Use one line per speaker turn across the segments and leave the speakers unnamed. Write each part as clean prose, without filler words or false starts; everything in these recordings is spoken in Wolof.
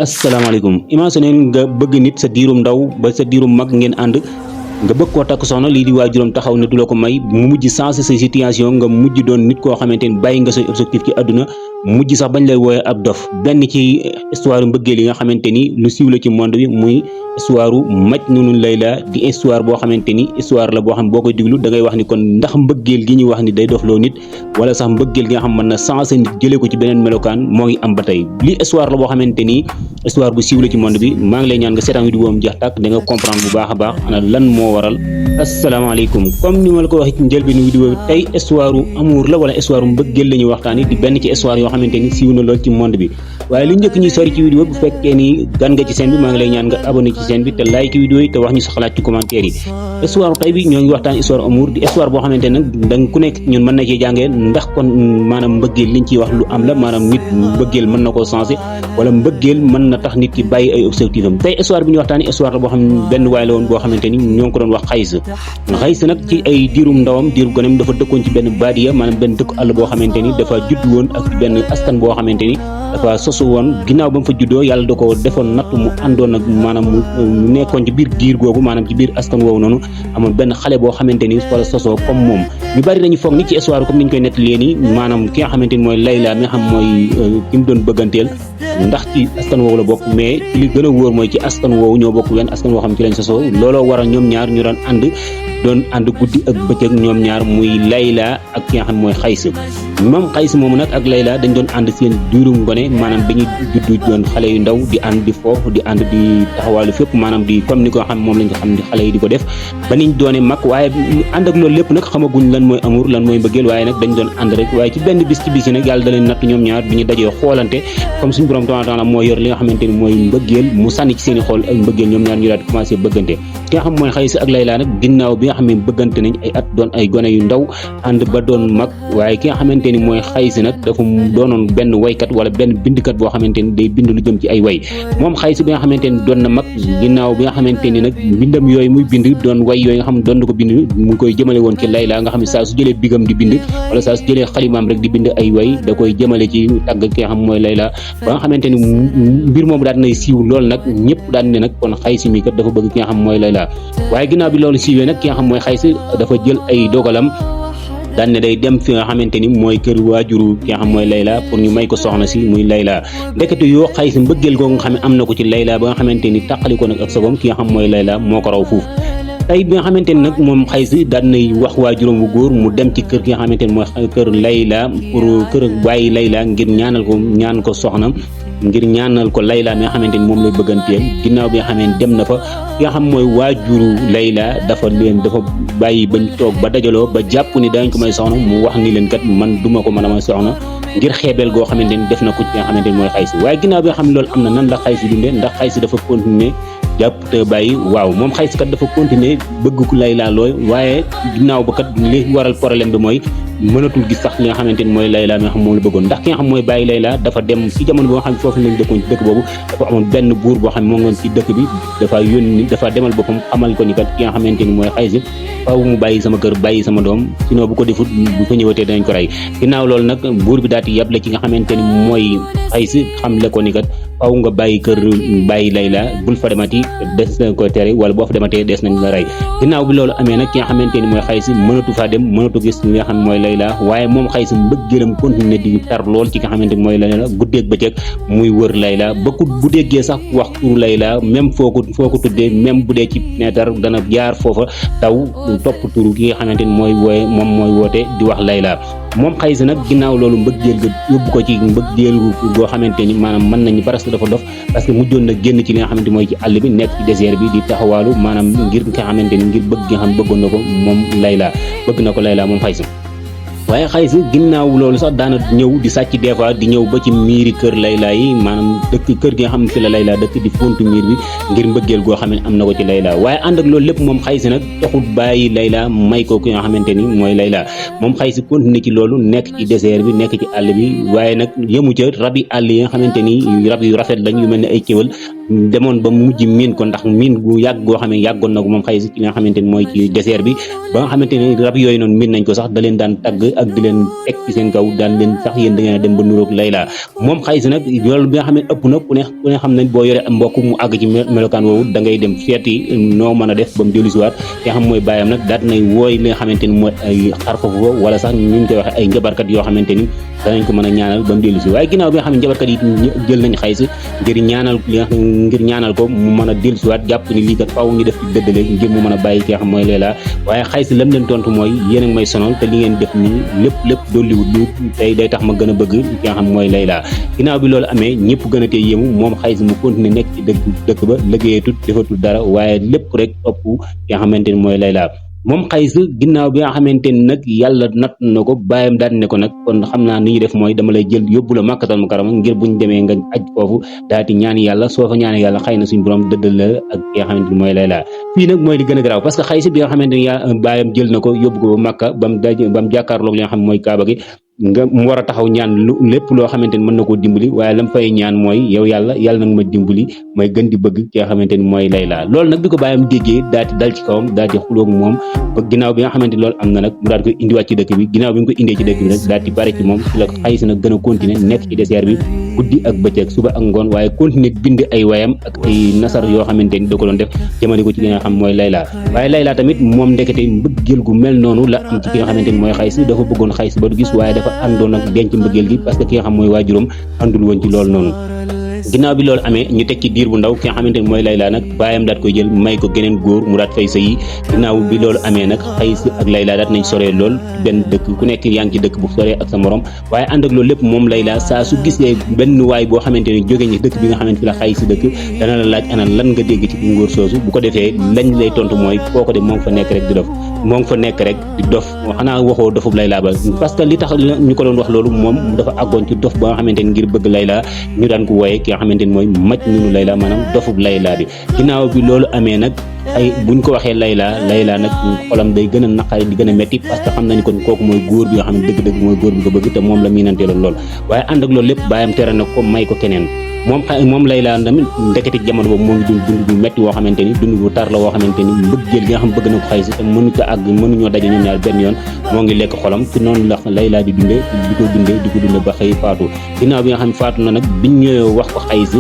asalaamaaleykum imagine nga bëgg nit sa diirum ndaw ba sa diirum mag ngeen ànd nga bëgg koo takk soxna lii di waajuram taxaw ne du la ko may mu mujj sensé sa situation nga mujj doon nit koo xamante ni bàyyi nga say objectif ci àdduna mujj sax bañ lay wooye ab dof benn ci histoire mbëggeel yi nga xamante ni lu siiw la ci monde bi muy histoire Majnun Layla di histoire boo xamante ni histoire la boo xam boo koy diglu da ngay wax ni kon ndax mbëggeel gi ñuy wax ni day dofloo nit wala sax mbëggeel gi nga xam mën na sensé nit jëlee ko ci beneen melokaan moo ngi am ba tey lii histoire la boo xamante ni histoire bu siiw la ci monde bi maa ngi lay ñaan nga seetaan vidéo am jeex tàkk da nga comprendre bu baax a baax ana lan moo waral asalaamaaleykum comme ni ma la ko waxee ci njëlbeenu vidéo bi tey histoire amour la wala histoire mbëggeel la ñuy waxtaani di benn ci histoire yoo xamante ni siiw na lool ci monde bi waaye lu njëkk ñuy sori ci vidéo bu fekkee ni gan nga ci chaîne bi maa ngi lay ñaan nga abonné ci chaîne bi te like vidéo yi te wax ñu sa xalaat ci commentaire yi histoire tey bi ñoo ngi waxtaan histoire amour di histoire boo xamante nag danga ku nekk ñun mën na cee jàngee ndax kon maanaam mbëggeel liñ ciy wax lu am la maanaam nit mbëggeel mën na koo changé wala mbëggeel mën na tax nit ki bàyyi ay objectif am tey histoire bi ñu waxtaani histoire la boo xam ne benn waay la woon boo xamante ni ñoo ngi ko doon wax xays nag ci ay diirum ndawam diirum gonem dafa dëkkoon ci benn baadiya maanaam benn dëkk àll boo xamante ni dafa judd woon ak benn askan boo xamante ni dafa sosu woon ginnaaw ba mu fa juddoo yàlla da ko defoon natt mu àndoon ak maanaam mu nekkoon ci biir giir googu maanaam ci biir askan woowu noonu amoon benn xale boo xamante ni wala sosoo comme moom ñu bari dañu foog ni ci histoire comme ni ñu koy nettalee nii maanaam ki nga xamante ni mooy Layla mi nga xam mooy ki mu doon bëgganteel ndax ci askan woowu la bokk mais ci li gën a wóor mooy ci askan woowu ñoo bokk wenn askan woo xam ci lañ sosoo looloo waral ñoom ñaar ñu doon ànd guddi ak bëccëg ñoom ñaar muy Layla ak ki nga xam mooy Xays moom Xays moomu nag ak Layla dañ doon ànd seen diirum ngone maanaam dañuy juddu doon xale yu ndaw di ànd di foofu di ànd di taxawaalu fépp maanaam di comme ni ko xam moom lañ ko xam di xale yi di ko def ba niñ doone mag waaye ànd ak loolu lépp nag xamaguñ lan mooy amour lan mooy mbëggeel waaye nag dañ doon ànd rek waaye ci benn bis ci bis yi nag yàlla da leen natt ñoom ñaar bi ñu dajee xoolante comme suñu borom taala moo yor li nga xamante ni mooy mbëggeel mu sànni ci seen i xool ak mbëggeel ñoom ñaar ñu daal di commencé bëggante ki nga xam mooy Xays ak Layla nag ginnaaw bi nga xam ne bëggante nañ ay at doon ay gone yu ndaw ànd ba doon mag waaye ki nga xamante ni mooy Xays nag dafa doonoon benn waykat wala benn bindkat boo xamante ni day bind lu jëm ci ay way moom Xays bi nga xamante ni doon na mag ginnaaw bi nga xamante ni nag bindam yooyu muy bind doon way yooyu nga xam doon na ko bind mu ngi koy jëmale woon ci Layla nga xam ne saa su jëlee bigam di bind wala saa su jëlee xalimaam rek di bind ay way da koy jëmale ci tàgg ki nga xam mooy Layla ba nga xamante ni mbir moomu daal nay siiw lool nag ñëpp daan ne nag kon Xays mi kat dafa bëgg ki nga xam mooy Layla waaye ginnaaw bi loolu siiwee nag ki nga xam mooy Xays dafa jël ay dogalam daan ne day dem fi nga xamante ni mooy kër waajuru ki nga xam mooy Layla pour ñu may ko soxna si muy Layla ndekete yoo Xays mbëggeel googu nga xam ne am na ko ci Layla ba nga xamante ni tàqali ko nag ak sagom ki nga xam mooy Layla moo ko raw fuuf tey bi nga xamante ni nag moom Xays daan nay wax waajuram bu góor mu dem ci kër gi nga xamante ni mooy kër Layla pour kër bàyyi Layla ngir ñaan ko soxna ngir ñaanal ko Layla mi nga xamante ni moom lay bëgganteel ginnaaw bi nga xam ne dem na fa ki nga xam mooy waajuru Layla dafa bàyyi bañ toog ba dajaloo ba jàpp ni dañ ko may soxna mu wax ni leen kat man duma ko mën a may soxna ngir xeebeel goo xamante ni def na ko ci nga xamante ni mooy Xays waaye ginnaaw bi nga xam ne loolu am na nan la Xays dundee ndax Xays dafa continuer jàpp te bàyyi waaw moom Xays kat dafa continuer bëgg ko Layla looy waaye ginnaaw ba kat li waral problème bi mooy mënatul gis sax li nga xamante ni mooy Layla mi nga xam moom la bëggoon ndax ki nga xam mooy bàyyi Layla dafa dem ci jamono boo nga xam ne foofu lañ dëkkoon ci dëkk boobu dafa amoon benn buur boo xam ne moo ngoon ci dëkk bi dafa yónni dafa demal boppam xamal ko ni kat ki nga xamante ni mooy Xays faaw mu bàyyi sama kër bàyyi sama doom sinon bu ko defut bu fa ñëwatee danañ ko rey ginnaaw loolu nag buur bi daal di yàble ci nga xamante ni mooy Xays xam le ko ni kat faaw nga bàyyi kër bàyyi Layla bul fa demati des na ko tere wala boo fa dematee des nañ la rey ginnaaw bi loolu amee nag ki nga xamante ni mooy Xays mënatu faa dem mënatu gis li nga xam mooy Layla waaye moom Xays mbëggeelam continuer di tar lool ci nga xamante ni mooy Layla guddeeg bëccëg muy wër Layla ba ku bu déggee sax wax turu Layla même foo ko tuddee même bu dee ci neetar dana jaar foofa taw topp turu ki nga xamante ni mooy wooye moom mooy woote di wax Layla moom Xays nag ginnaaw loolu mbëggeel ga yóbbu ko ci mbëggeel goo xamante ni maanaam mën nañu presque dafa dof parce que mujjoon na génn ci li nga xamante mooy ci àll bi nekk ci désert bi di taxawaalu maanaam ngir nga xamante ni ngir bëgg nga xam bëggoon na ko moom Layla bëgg na ko Layla moom Xays waaye Xays ginnaaw loolu sax daana ñëw di sàcc des fois di ñëw ba ci miiri kër Layla yi maanaam dëkk kër gi nga xam ne fi la Layla dëkk di fontu miir bi ngir mbëggeel goo xam ne am na ko ci Layla waaye ànd ak loolu lépp moom Xays nag taxul bàyyi Layla may ko ki nga xamante ni mooy Layla moom Xays continué ci loolu nekk ci désert bi nekk ci àll bi waaye nag yëmu ca rabi àll yi nga xamante ni rab yu rafet lañ yu mel ne ay kéwal demoon ba mujj miin ko ndax miin gu yàgg goo xam ne yàggoon na ko moom Xays ci nga xamante ni mooy ci désert bi ba nga xamante ni rab yooyu noonu miin nañ ko sax da leen daan tagg ak di leen teg ci seen kaw daan leen sax yéen da ngeen a dem ba nuroog Layla moom Xays nag loolu bi nga xam ne ëpp na ku ne xam nañ boo yore am mbokk mu àgg ci melokaan woowu da ngay dem seeti noo mën a def ba mu dellusiwaat ki nga xam mooy bàyyam nag daat nay wooy li nga xamante ni mooy ay xar foofu wala sax ñu ngi koy waxe ay njabarkat yoo xamante ni danañ ko mën a ñaanal ba mu dellusi waaye ginnaaw bi nga xam ne njabarkat yi jël nañ Xays ngir ñaanal ko mu mën a dellusiwaat jàpp ni lii kat faaw ñu def ci dëddale ngir mu mën a bàyyi ki nga xam mooy Layla waaye Xays lam leen tontu mooy yéen a ngi may sonal te li ngeen def nii lépp dolliwut lu tey day tax ma gën a bëgg ki nga xam mooy Layla ginnaaw bi loolu amee ñëpp gën a tey yéemu moom Xays mu continuer nekk ci dëkk ba liggéeyatut defatul dara waaye lépp rek topp ki nga xamante ni mooy Layla moom Xays ginnaaw bi nga xamante ni nag yàlla natt na ko bàyyam daal ne ko nag kon xam naa ni ñuy def mooy dama lay jël yóbbu la Makkatal Mukarrama ngir buñ demee nga aj foofu daal di ñaan yàlla soo fa ñaan yàlla xëy na suñu borom dëddal la ak ki nga xamante ni mooy Layla fii nag mooy li gën a garaaw parce que Xays bi nga xamante ni bàyyam jël na ko yóbbu ko ba Makka ba mu jàkkaarloog li nga xam mooy Kaaba gi nga mu war a taxaw ñaan lépp loo xamante ni mën na koo dimbali waaye lam fay ñaan mooy yow yàlla nag ma dimbali may gën di bëgg ki nga xamante ni mooy Layla loolu nag bi ko bàyyam déggee daal di dal ci kawam daal di xuloog moom ba ginnaaw bi nga xamante ni loolu am na nag mu daal di koy indiwaat ci dëkk bi ginnaaw bi mu ko indee ci dëkk bi nag daal di pare ci moom ci la Xays nag gën a continuer nekk ci désert bi guddi ak bëccëg suba ak ngoon waaye continuer bind ay wayam ak ay nasar yoo xamante ni da ko doon def jëmale ko ci li nga xam mooy Layla waaye Layla tamit moom ndekete mbëggeel gu mel noonu la am ci ki nga xamante ni mooy Xays dafa bëggoon Xays ba du gis waaye dafa àndoon ak denc mbëggeel gi parce que ki nga xam mooy waajuram àndul woon ci loolu noonu ginnaaw bi loolu amee ñu teg ci diir bu ndaw ki nga xamante ni mooy Layla nag baayam daat koy jël may ko geneen góor mu daat fay sëyi ginnaaw bi loolu amee nag Xays ak Layla daat nañ soree lool benn dëkk ku nekk yaa ngi ci dëkk bu soree ak sa morom waaye ànd ak loolu lépp moom Layla saa su gisee benn waay boo xamante ni jóge ñi dëkk bi nga xamante fi la Xays dëkk dana la laaj ana lan nga dégg ci ngóor soosu bu ko defee lañ lay tontu mooy kooko de moo ngi fa nekk rek di dof moo ngi fa nekk rek di dof xanaa waxoo dofub Layla ba parce que li tax ñu ko doon wax loolu moom dafa àggoon ci dof ba nga xamante ni ngir bëgg Layla ñu daan ko wooye ki nga xamante ni mooy maj nunu Layla maanaam dofub Layla bi ginnaaw bi loolu amee nag ay buñ ko waxee Layla nag xolam day gën a naqari di gën a metti parce que xam nañu kon kooku mooy góor bi nga xam ne dëgg-dëgg mooy góor bi ko bëgg te moom la miinanteeloon lool waaye ànd ak loolu lépp bàyyam tere na ko may ko keneen moom Layla tamit ndekete jamono boobu moo ngi dund bu metti woo xamante ni dund bu tar la woo xamante ni mbëggeel gi nga xam bëgg na ko Xays te mënu ko àgg mënuñoo daje ñoom ñaar benn yoon moo ngi lekk xolam ci noonu la Layla di dundee di ko dundee ba xëy faatu ginnaaw bi nga xam faatu na nag biñ ñëwee wax ko Xays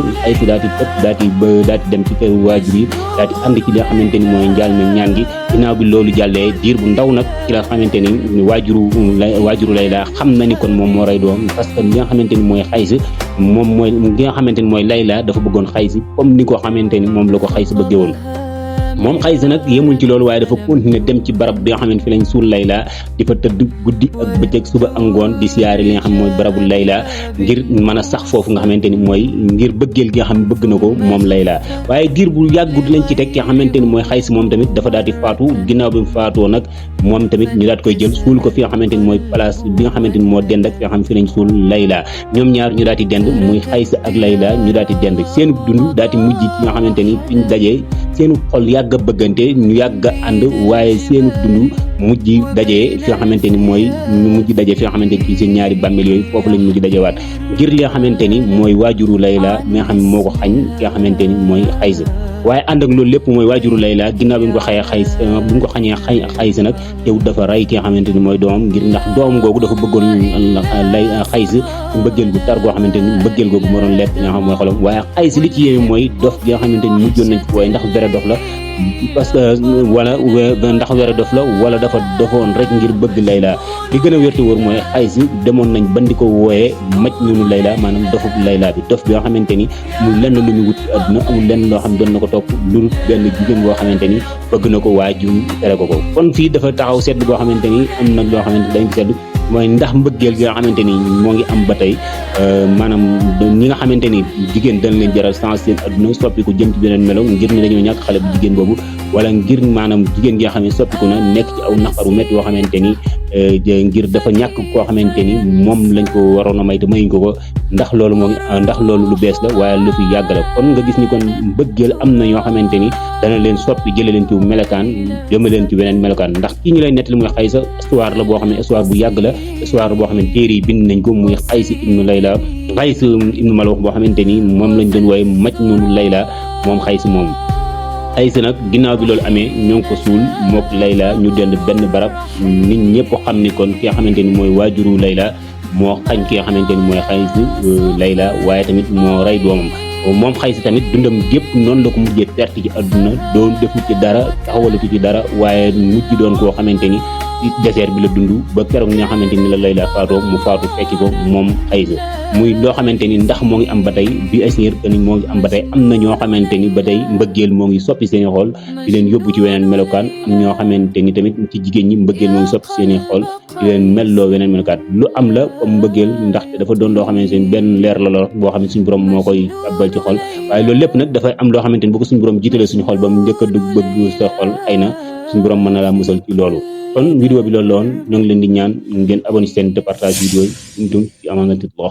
daal di tëb daal di dem ci kër waajur yi daal di ànd ci li nga xamante ni mooy njaal mi ñaan gi ginnaaw bi loolu jàllee diir bu ndaw nag ci la xamante ni waajuru Layla xam na ni kon moom moo rey doom parce que li nga xamante ni mooy Xays moom mooy li nga xamante ni mooy Layla dafa bëggoon Xays comme ni ko xamante ni moom la ko Xays bëggee woon moom Xays nag yemul ci loolu waaye dafa continuer dem ci barab bi nga xamante fi lañ suul Layla di fa tëdd guddi ak bëccëg suba ak ngoon di siyaare li nga xam mooy barabu Layla ngir mën a sax foofu nga xamante ni mooy ngir bëggeel gi nga xam ne bëgg na ko moom Layla waaye diir bu yàggut lañ ci teg ki nga xamante ni mooy Xays moom tamit dafa daal di faatu ginnaaw bi mu faatoo nag moom tamit ñu daat koy jël suul ko fi nga xamante ni mooy place bi nga xamante ni moo dend ak fi nga xam fi lañ suul Layla ñoom ñaar ñu daal di dend muy Xays ak Layla ñu daal di dend seen dund daal di mujj ci nga xamante ni fi ñu dajee seen xol yàgg a bëggante ñu yàgg a ànd waaye seen dund mujj dajee fi nga xamante ni mooy ñu mujj dajee fi nga xamante ni ci seen ñaari bàmmeel yooyu foofu lañ mujj dajewaat ngir li nga xamante ni mooy waajuru Layla mi nga xam ne moo ko xañ ki nga xamante ni mooy Xays waaye ànd ak loolu lépp mooy waajuru Layla ginnaaw bi mu ko xañee Xays nag tew dafa rey ki nga xamante ni mooy doomam ngir ndax doomam googu dafa bëggoon Xays mbëggeel gu tar goo xamante ni mbëggeel googu moo doon lekk li nga xam mooy xolam waaye Xays li ci yéeme mooy dof gi nga xamante ni mujjoon nañ ko waaye ndax vrai dof la parce que wala ndax wera dof la wala dafa dofoon rek ngir bëgg Layla li gën a wérte wóor mooy Xays demoon nañ ban di ko wooyee maj nunu Layla maanaam dofu Layla bi dof bi nga xamante ni amul lenn lu ñu wut ci àdduna amul lenn loo xam doon na ko topp lu benn jigéen boo xamante ni bëgg na ko waajur tere ko kon fii dafa taxaw sedd boo xamante ni am na loo xamante dañ ko sedd mooy ndax mbëggeel gi nga xamante ni moo ngi am ba tey maanaam ñi nga xamante ni jigéen dañ leen jaral sens seen adduna soppiku jëm ci beneen melo ngir ne dañoo ñàkk xale bu jigéen boobu wala ngir maanaam jigéen gi nga xam ne soppiku na nekk ci aw naqaru métti yoo xamante ni ngir dafa ñàkk koo xamante ni moom lañ ko waroon a may te mayuñ ko ndax loolu moo ndax loolu lu bees la waaye lu fi yàgg la kon nga gis ni kon mbëggeel am na ñoo xamante ni dana leen soppi jële leen ci melokaan jëme leen ci beneen melokaan ndax kii ñu lay nettali muy Xays histoire la boo xam ne histoire bu yàgg la histoire boo xam ne téere yi bind nañ ko muy Xays ibnu Layla Xays ibnu Malux boo xamante ni moom lañ doon wooye maj noonu Layla moom Xays moom Aïssa nag ginnaaw bi loolu amee ñoo ngi ko suul mook Layla ñu dend benn barab nit ñëpp xam ni kon ki nga xamante ni mooy waajuru Layla moo xañ ki nga xamante ni mooy Xaysi Layla waaye tamit moo rey doomam moom Xaysi tamit dundam gépp noonu la ko mujjee perte ci àdduna doon defu ci dara taxawalatu ci dara waaye mujj doon koo xamante ni ci désert bi la dund ba keroog nga xamante ni la Layla faatoo mu faatu fekki ko moom Xaysi muy loo xamante ni ndax moo ngi am ba tey bi asnir que ni moo ngi am ba tey am na ñoo xamante ni ba tey mbëggeel moo ngi soppi seeni xool di leen yóbbu ci weneen melokaan am ñoo xamante ni tamit ci jigéen ñi mbëggeel moo ngi soppi seeni xool di leen melloo weneen melokaan lu am la comme mbëggeel ndaxte dafa doon loo xamante ni benn leer la lor boo xam ne suñu borom moo koy abbal ci xol waaye loolu lépp nag dafay am loo xamante ni bu ko suñu borom jiitalee suñu xol ba mu njëkk a dugg bëgg sa xol xëy na suñu borom mën na laa musal ci loolu kon vidéo bi loolu la woon ñoo ngi leen di ñaan ngeen abonné seen te partage vidéo yi ci amaanatillah